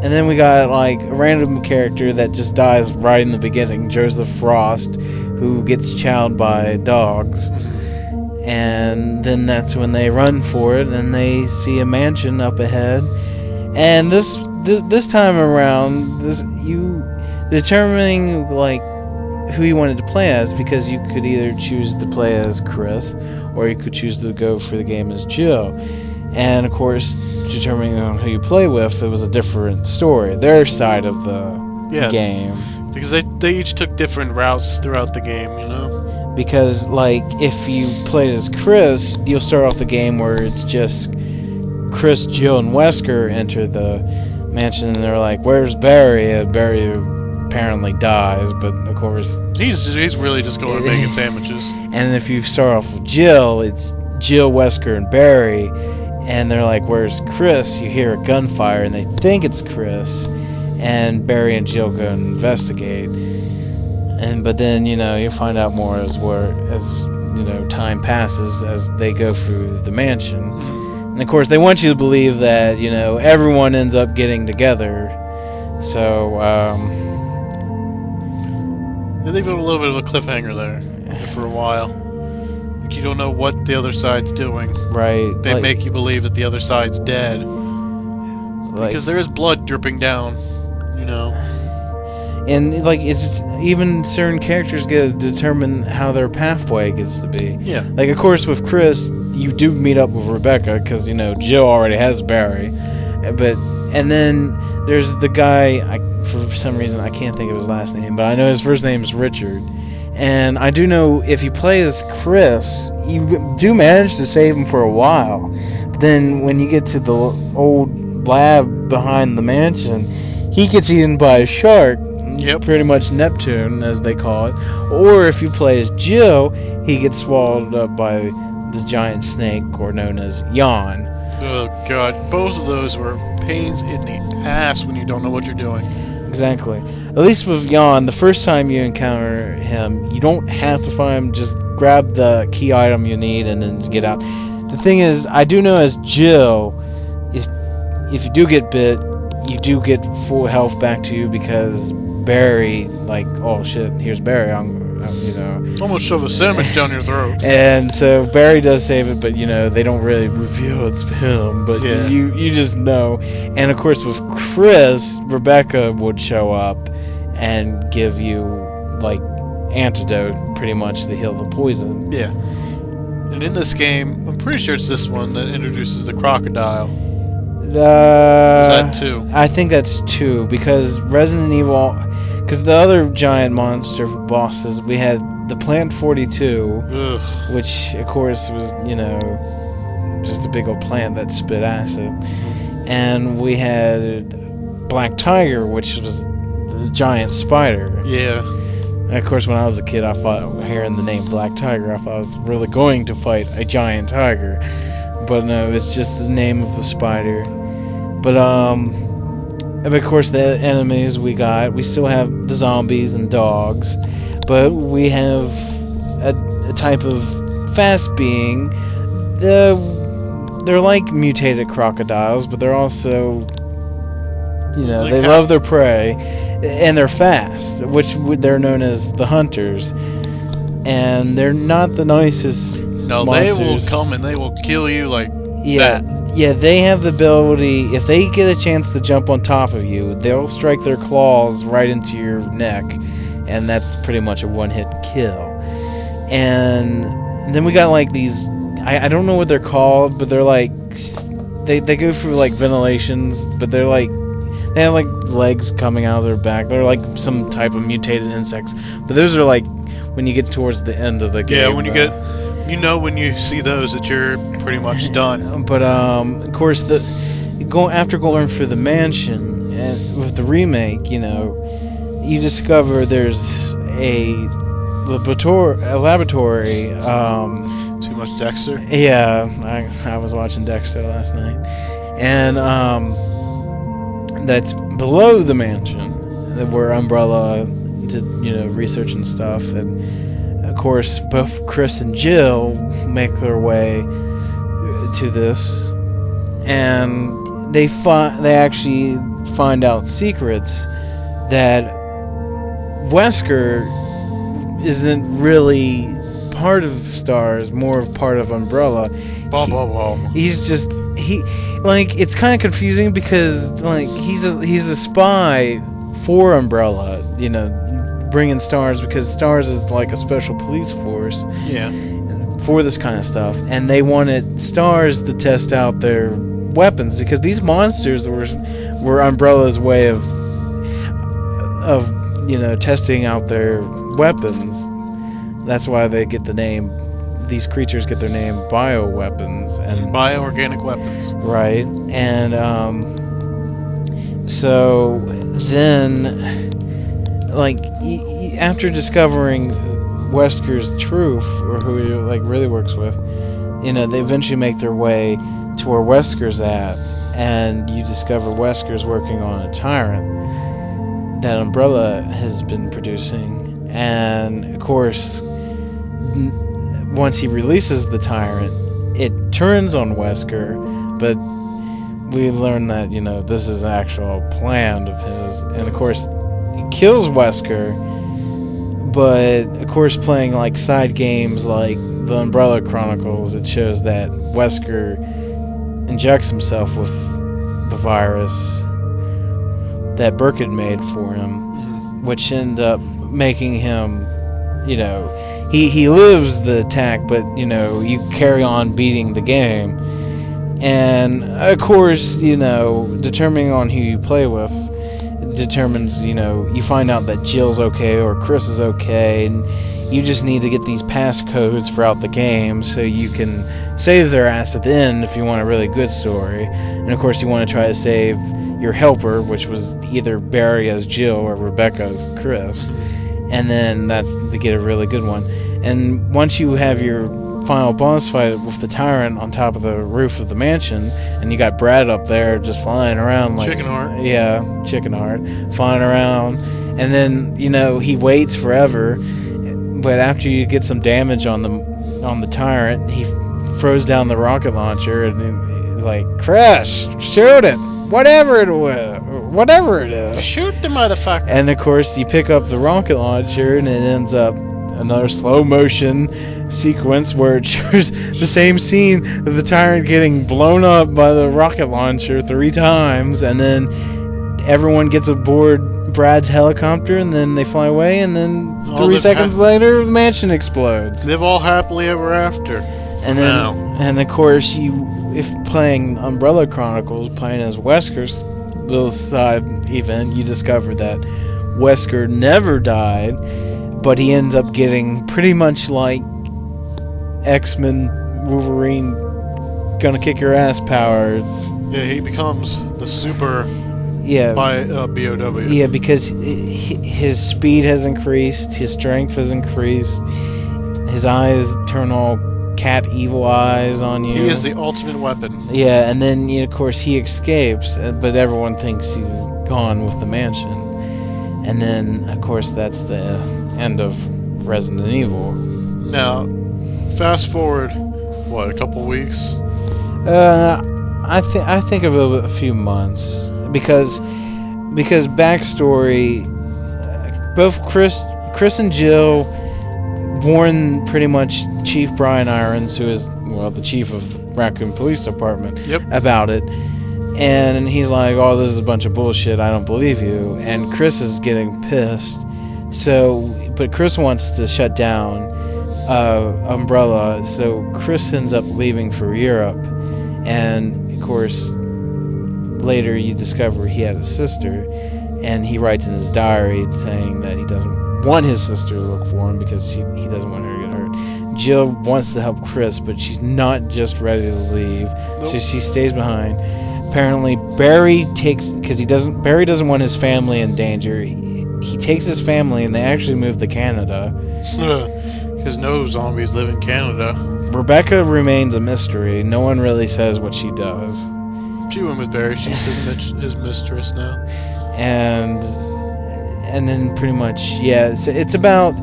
And then we got like a random character that just dies right in the beginning, Joseph Frost, who gets chowed by dogs. And then that's when they run for it, and they see a mansion up ahead. And this time around, you determining like who you wanted to play as, because you could either choose to play as Chris, or you could choose to go for the game as Jill. And of course, determining on who you play with, it was a different story, their side of the game. Because they each took different routes throughout the game, you know? Because, like, if you played as Chris, you'll start off the game where it's just Chris, Jill, and Wesker enter the mansion, and they're like, "Where's Barry?" And Barry apparently dies, but of course... He's really just going and making sandwiches. And if you start off with Jill, it's Jill, Wesker, and Barry, and they're like, "Where's Chris?" You hear a gunfire, and they think it's Chris, and Barry and Jill go and investigate. But then, you find out more as time passes as they go through the mansion. And of course, they want you to believe that, everyone ends up getting together. So, they leave it a little bit of a cliffhanger there for a while. Like, you don't know what the other side's doing. Right. They make you believe that the other side's dead. Because there is blood dripping down, And, it's even certain characters get to determine how their pathway gets to be. Yeah. Like, of course, with Chris, you do meet up with Rebecca, because, Jill already has Barry. And then there's the guy, for some reason, I can't think of his last name, but I know his first name is Richard. And I do know if you play as Chris, you do manage to save him for a while. But then when you get to the old lab behind the mansion, he gets eaten by a shark. Yep. Pretty much Neptune, as they call it. Or if you play as Jill, he gets swallowed up by this giant snake, or known as Jan. Oh, God. Both of those were pains in the ass when you don't know what you're doing. Exactly. At least with Jan, the first time you encounter him, you don't have to find him. Just grab the key item you need and then get out. The thing is, I do know as Jill, if you do get bit, you do get full health back to you, because Barry, oh shit, here's Barry, Almost shove a sandwich down your throat. And so Barry does save it, but they don't really reveal it's him, but you just know. And of course with Chris, Rebecca would show up and give you antidote pretty much to heal the poison. Yeah. And in this game, I'm pretty sure it's this one that introduces the crocodile. Is that 2? I think that's 2, because Resident Evil... Because the other giant monster bosses, we had the Plant 42, Ugh. which, of course, was, just a big old plant that spit acid. And we had Black Tiger, which was the giant spider. Yeah. And, of course, when I was a kid, I thought, hearing the name Black Tiger, I thought I was really going to fight a giant tiger. But no, it's just the name of the spider. But, of course, the enemies we still have the zombies and dogs, but we have a type of fast being. They're like mutated crocodiles, but they're also, they love their prey, and they're fast, which they're known as the hunters. And they're not the nicest monsters. They will come and they will kill you that. Yeah, they have the ability, if they get a chance to jump on top of you, they'll strike their claws right into your neck, and that's pretty much a one-hit kill. And then we got these, I don't know what they're called, but they're they go through ventilations, but they're they have legs coming out of their back. They're some type of mutated insects, but those are when you get towards the end of the game. Yeah, when you get... when you see those that you're pretty much done. But of course, after going through the mansion and with the remake, you discover there's a laboratory. Too much Dexter. Yeah, I was watching Dexter last night, and that's below the mansion where Umbrella did research and stuff. And of course, both Chris and Jill make their way to this, and they actually find out secrets that Wesker isn't really part of Stars, more of part of Umbrella. He's just it's kind of confusing because he's a spy for Umbrella, bringing Stars, because Stars is like a special police force. Yeah. For this kind of stuff, and they wanted Stars to test out their weapons because these monsters were Umbrella's way of testing out their weapons. That's why they get the name. These creatures get their name bioweapons and bioorganic weapons. Right, and so then, after discovering Wesker's truth, or who he really works with, they eventually make their way to where Wesker's at, and you discover Wesker's working on a tyrant that Umbrella has been producing, and of course, once he releases the tyrant, it turns on Wesker, but we learn that this is an actual plan of his, and of course, he kills Wesker. But, of course, playing, side games like the Umbrella Chronicles, it shows that Wesker injects himself with the virus that Burke had made for him, which ended up making him, he lives the attack, but, you carry on beating the game. And, of course, determining on who you play with, determines, you find out that Jill's okay or Chris is okay, and you just need to get these passcodes throughout the game so you can save their ass at the end if you want a really good story. And of course you want to try to save your helper, which was either Barry as Jill or Rebecca as Chris, and then that's to get a really good one. And once you have your final boss fight with the tyrant on top of the roof of the mansion, and you got Brad up there just flying around Chicken Heart. Yeah, Chicken Heart, flying around, and then he waits forever, but after you get some damage on the tyrant, he throws down the rocket launcher and he's like, "Crash, shoot it, whatever it is, shoot the motherfucker." And of course you pick up the rocket launcher, and it ends up another slow motion sequence where it shows the same scene of the tyrant getting blown up by the rocket launcher 3 times, and then everyone gets aboard Brad's helicopter, and then they fly away, and then 3 seconds later the mansion explodes. Live all happily ever after. And then, and of course, if playing Umbrella Chronicles, playing as Wesker's little side event, you discover that Wesker never died, but he ends up getting pretty much like X-Men Wolverine gonna kick your ass powers. Yeah, he becomes the super BOW. Yeah, because his speed has increased, his strength has increased, his eyes turn all cat evil eyes on you. He is the ultimate weapon. Yeah, and then of course he escapes, but everyone thinks he's gone with the mansion. And then of course that's the end of Resident Evil. Now, fast forward, a couple weeks? I think of a few months, because backstory, both Chris and Jill warn pretty much Chief Brian Irons, who is the chief of the Raccoon Police Department, about it, and he's like, "Oh, this is a bunch of bullshit. I don't believe you." And Chris is getting pissed. But Chris wants to shut down Umbrella, so Chris ends up leaving for Europe, and of course later you discover he had a sister, and he writes in his diary saying that he doesn't want his sister to look for him because he doesn't want her to get hurt. Jill wants to help Chris, but she's not just ready to leave, so she stays behind. Apparently Barry doesn't want his family in danger. He takes his family, and they actually move to Canada. Because no zombies live in Canada. Rebecca remains a mystery. No one really says what she does. She went with Barry. She's his mistress now. And then pretty much, yeah. So it's about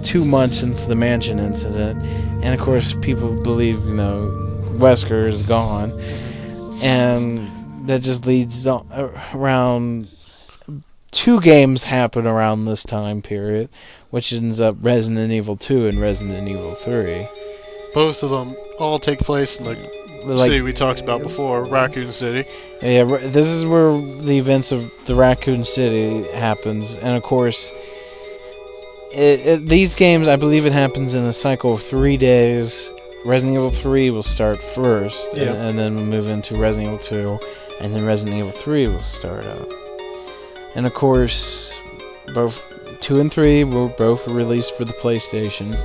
2 months since the mansion incident, and of course people believe Wesker is gone, and that just leads around. 2 games happen around this time period, which ends up Resident Evil 2 and Resident Evil 3. Both of them all take place in the city we talked about before, Raccoon City. Yeah, this is where the events of the Raccoon City happens, and of course, these games, I believe it happens in a cycle of 3 days. Resident Evil 3 will start first, and then we'll move into Resident Evil 2, and then Resident Evil 3 will start out. And of course, both 2 and 3 were both released for the PlayStation.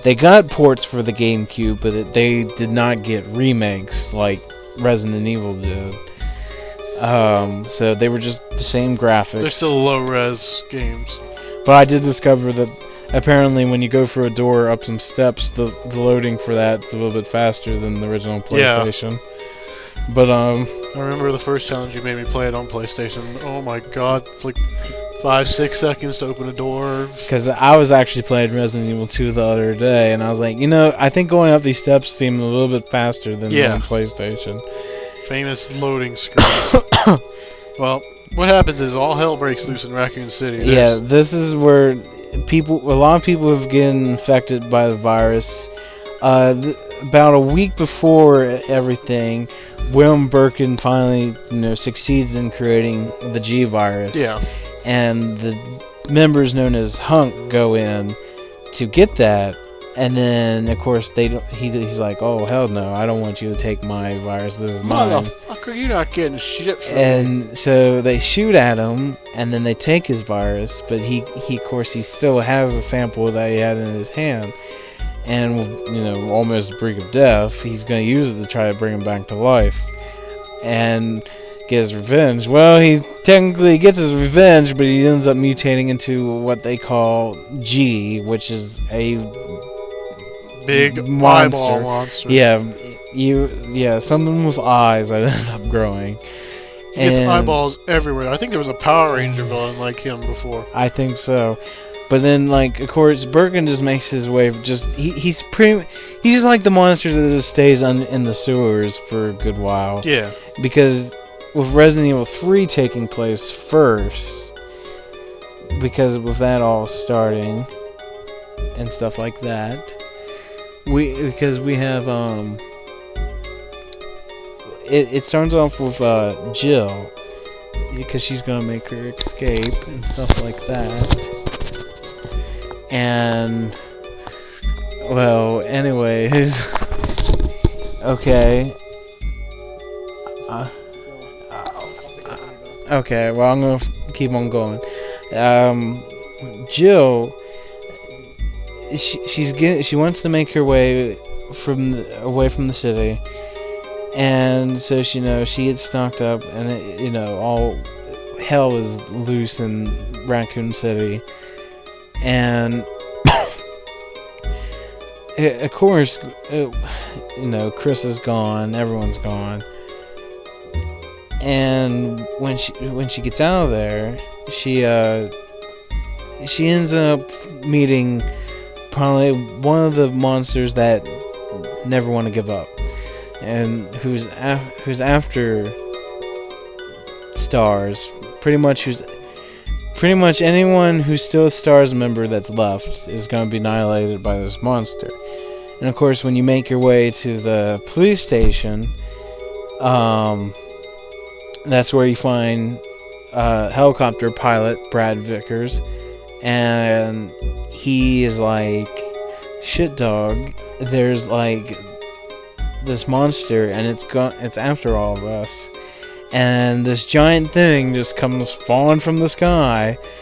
They got ports for the GameCube, but they did not get remakes like Resident Evil did. So they were just the same graphics. They're still low-res games. But I did discover that apparently when you go through a door up some steps, the loading for that's a little bit faster than the original PlayStation. Yeah. But I remember the first challenge you made me play it on PlayStation. Oh my god, like 5-6 seconds to open a door. Because I was actually playing Resident Evil 2 the other day, and I was like, I think going up these steps seemed a little bit faster than on PlayStation. Famous loading screens. Well, what happens is all hell breaks loose in Raccoon City. This is where a lot of people have gotten infected by the virus. About a week before everything, William Birkin finally, succeeds in creating the G virus. Yeah. And the members known as Hunk go in to get that, and then of course he's like, "Oh hell no, I don't want you to take my virus. This is mine." Motherfucker, you're not getting shit from me. So they shoot at him, and then they take his virus, but he of course he still has a sample that he had in his hand. And with, almost the brink of death, he's going to use it to try to bring him back to life and get his revenge. Well, he technically gets his revenge, but he ends up mutating into what they call G, which is a big eyeball monster. Yeah, something with eyes that end up growing. He gets eyeballs everywhere. I think there was a Power Ranger villain like him before. I think so. But then, of course, Birkin just makes his way. He's just like the monster that just stays in the sewers for a good while. Yeah. Because with Resident Evil 3 taking place first, because with that all starting and stuff like that, we have it starts off with Jill, because she's gonna make her escape and stuff like that. And, well, anyways, okay. Okay, well, I'm gonna keep on going. Jill, she wants to make her way away from the city, and so she gets stocked up, and all hell is loose in Raccoon City. And of course, Chris is gone. Everyone's gone. And when she gets out of there, she ends up meeting probably one of the monsters that never want to give up, and who's after stars. Pretty much anyone who's still a STARS member that's left is going to be annihilated by this monster. And of course, when you make your way to the police station, that's where you find helicopter pilot Brad Vickers, and he is like, "Shit, dog, there's this monster, and it's after all of us." And this giant thing just comes falling from the sky